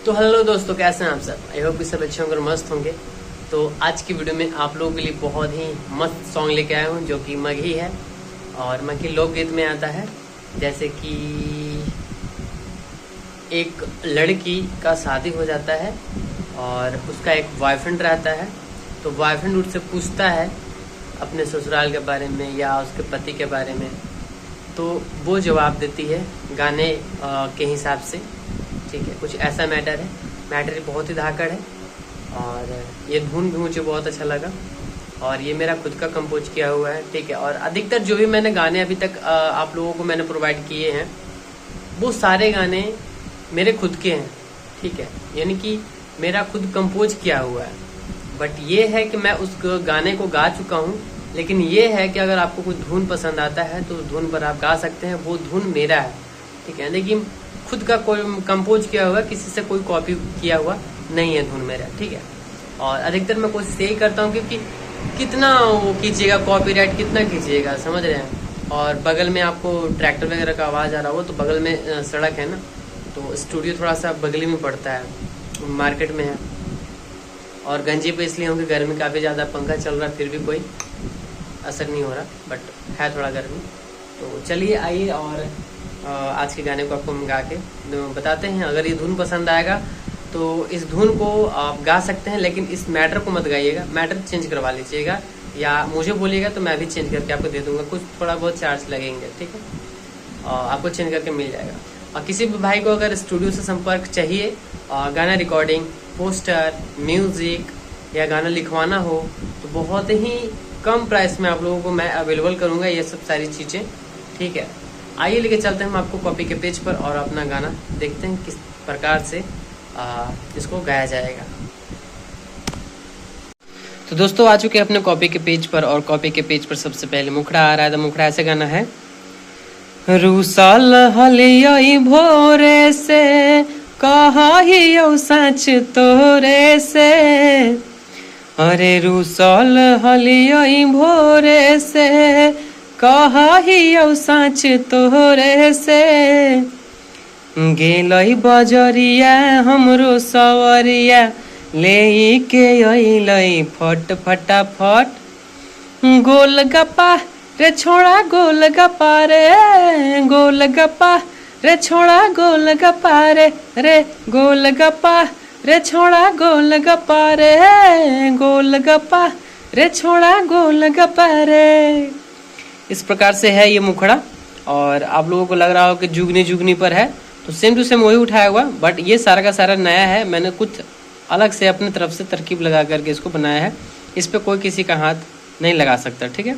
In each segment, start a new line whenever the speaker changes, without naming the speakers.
तो हेलो दोस्तों, कैसे हैं आप सब। आई होप कि सब अच्छे होंगे और मस्त होंगे। तो आज की वीडियो में आप लोगों के लिए बहुत ही मस्त सॉन्ग लेके आया हूँ जो कि मगही है और मगही लोकगीत में आता है। जैसे कि एक लड़की का शादी हो जाता है और उसका एक बॉयफ्रेंड रहता है। तो बॉयफ्रेंड उससे पूछता है अपने ससुराल के बारे में या उसके पति के बारे में, तो वो जवाब देती है गाने के हिसाब से। ठीक है, कुछ ऐसा मैटर है। मैटर बहुत ही धाकड़ है और ये धुन भी मुझे बहुत अच्छा लगा और ये मेरा खुद का कंपोज किया हुआ है। ठीक है, और अधिकतर जो भी मैंने गाने अभी तक आप लोगों को मैंने प्रोवाइड किए हैं वो सारे गाने मेरे खुद के हैं। ठीक है, यानी कि मेरा खुद कंपोज किया हुआ है। बट ये है कि मैं उस गाने को गा चुका हूँ, लेकिन ये है कि अगर आपको कोई धुन पसंद आता है तो उस धुन पर आप गा सकते हैं। वो धुन मेरा है। ठीक है, लेकिन खुद का कोई कंपोज किया हुआ, किसी से कोई कॉपी किया हुआ नहीं है धुन मेरा। ठीक है, और अधिकतर मैं कोशिश यही करता हूँ क्योंकि कितना वो कीजिएगा, कॉपीराइट कितना कीजिएगा, समझ रहे हैं। और बगल में आपको ट्रैक्टर वगैरह का आवाज़ आ रहा हो तो बगल में सड़क है ना, तो स्टूडियो थोड़ा सा बगली में पड़ता है, मार्केट में है। और गंजी पे इसलिए हूँ कि गर्मी काफ़ी ज़्यादा, पंखा चल रहा फिर भी कोई असर नहीं हो रहा, बट है थोड़ा गर्मी। तो चलिए आइए और आज के गाने को आपको हम गा के बताते हैं। अगर ये धुन पसंद आएगा तो इस धुन को आप गा सकते हैं, लेकिन इस मैटर को मत गाइएगा, मैटर चेंज करवा लीजिएगा या मुझे बोलिएगा तो मैं भी चेंज करके आपको दे दूंगा। कुछ थोड़ा बहुत चार्ज लगेंगे, ठीक है, आपको चेंज करके मिल जाएगा। और किसी भी भाई को अगर स्टूडियो से संपर्क चाहिए, गाना रिकॉर्डिंग, पोस्टर, म्यूजिक या गाना लिखवाना हो तो बहुत ही कम प्राइस में आप लोगों को मैं अवेलेबल करूँगा ये सब सारी चीज़ें। ठीक है, आइए लेके चलते हैं हम आपको कॉपी के पेज पर और अपना गाना देखते हैं किस प्रकार से इसको गाया जाएगा। तो दोस्तों आ चुके हैं अपने कॉपी के पेज पर और कॉपी के पेज पर सबसे पहले मुखड़ा आ रहा है। तो मुखड़ा ऐसे गाना है, रूसल हलियई भोरे से कहियो सच तोरे से, अरे रूसल हलियई भोरे से कहियो सच तोरे से, गेलई बजरिया हमरो सवरिया ले के अइलई फट फटाफट, गोलगप्पा रे छोड़ा गोलगप्पा रे, गोलगप्पा रे छोड़ा गोलगप्पा रे, रे गोलगप्पा रे छोड़ा गोलगप्पा रे, गोलगप्पा रे छोड़ा गोलगप्पा रे। इस प्रकार से है ये मुखड़ा। और आप लोगों को लग रहा हो कि जुगनी जुगनी पर है, तो सेम टू सेम वही उठाया हुआ, बट ये सारा का सारा नया है। मैंने कुछ अलग से अपनी तरफ से तरकीब लगा करके इसको बनाया है। इस पे कोई किसी का हाथ नहीं लगा सकता। ठीक है,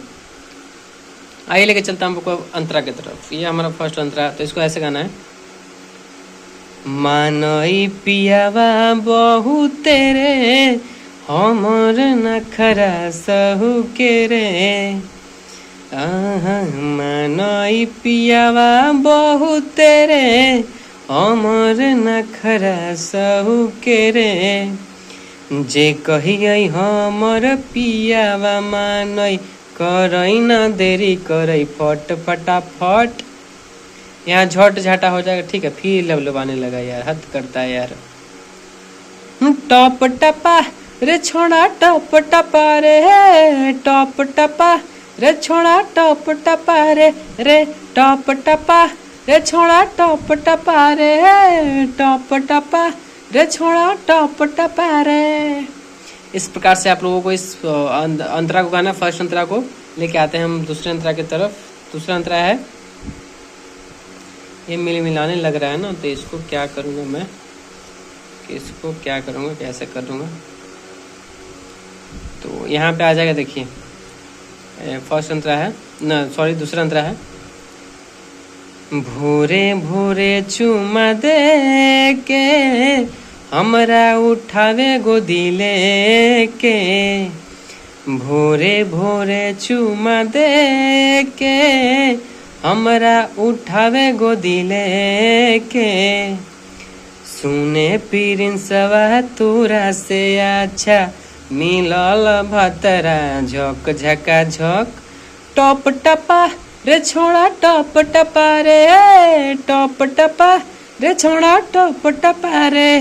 आइए लेके चलता हूँ हमको अंतरा की तरफ। ये हमारा फर्स्ट अंतरा, तो इसको ऐसे गाना है, मानई पियावा बहु तेरे हमर नखरा सहु के रे, मानई पियावा बहु तेरे हमर नखरा सहु के रे, जे कहियै हमर पियावा मानई करई ना देरी करई फट फटाफट। यहाँ झट झाटा हो जाएगा। ठीक है, फिर लबलबाने लगा यार, हद करता है यार। टॉप टपा रे छोड़ा टॉप टपा रे, टॉप टपा रे छोड़ा टॉप टपा रे, रे टॉप टपा रे छोड़ा टॉप टपा रे, टॉप टपा रे छोड़ा टॉप टपा रे। इस प्रकार से आप लोगों को इस अंतरा को गाना, फर्स्ट अंतरा को लेके आते हैं हम दूसरे अंतरा की तरफ। दूसरा अंतरा है, ये मिलाने लग रहा है ना, तो इसको क्या करूँगा मैं, कि इसको क्या करूँगा, कैसे करूँगा, तो यहाँ पे आ जाएगा। देखिए फर्स्ट अंतरा है ना, सॉरी दूसरा अंतरा है, भोरे भोरे चुमा दे के हमरा उठावे गोदी लेके, भोरे भोरे चुमा दे के हमरा उठावे गोदी लेके, सुने प्रिंसवा तोरा से अच्छा मिलल भतरा झक झका झक, टॉप टपा रे छोड़ा टॉप टपा रे, टॉप टपा रे छोड़ा टॉप टपा रे,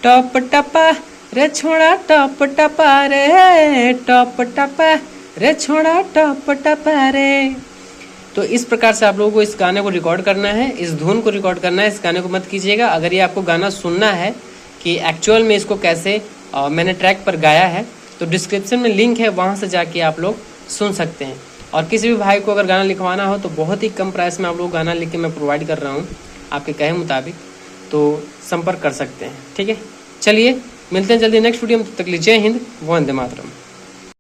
टॉप टपा रे छोड़ा टॉप टपा रे, टॉप टपा रे छोड़ा टॉप टपा रे। तो इस प्रकार से आप लोगों को इस गाने को रिकॉर्ड करना है, इस धुन को रिकॉर्ड करना है, इस गाने को मत कीजिएगा। अगर ये आपको गाना सुनना है कि एक्चुअल में इसको कैसे मैंने ट्रैक पर गाया है, तो डिस्क्रिप्शन में लिंक है, वहाँ से जाके आप लोग सुन सकते हैं। और किसी भी भाई को अगर गाना लिखवाना हो तो बहुत ही कम प्राइस में आप लोग गाना लिख के मैं प्रोवाइड कर रहा हूँ आपके कहे मुताबिक, तो संपर्क कर सकते हैं। ठीक है, चलिए मिलते हैं जल्दी नेक्स्ट वीडियो में, तब तक के लिए जय हिंद, वंदे मातरम।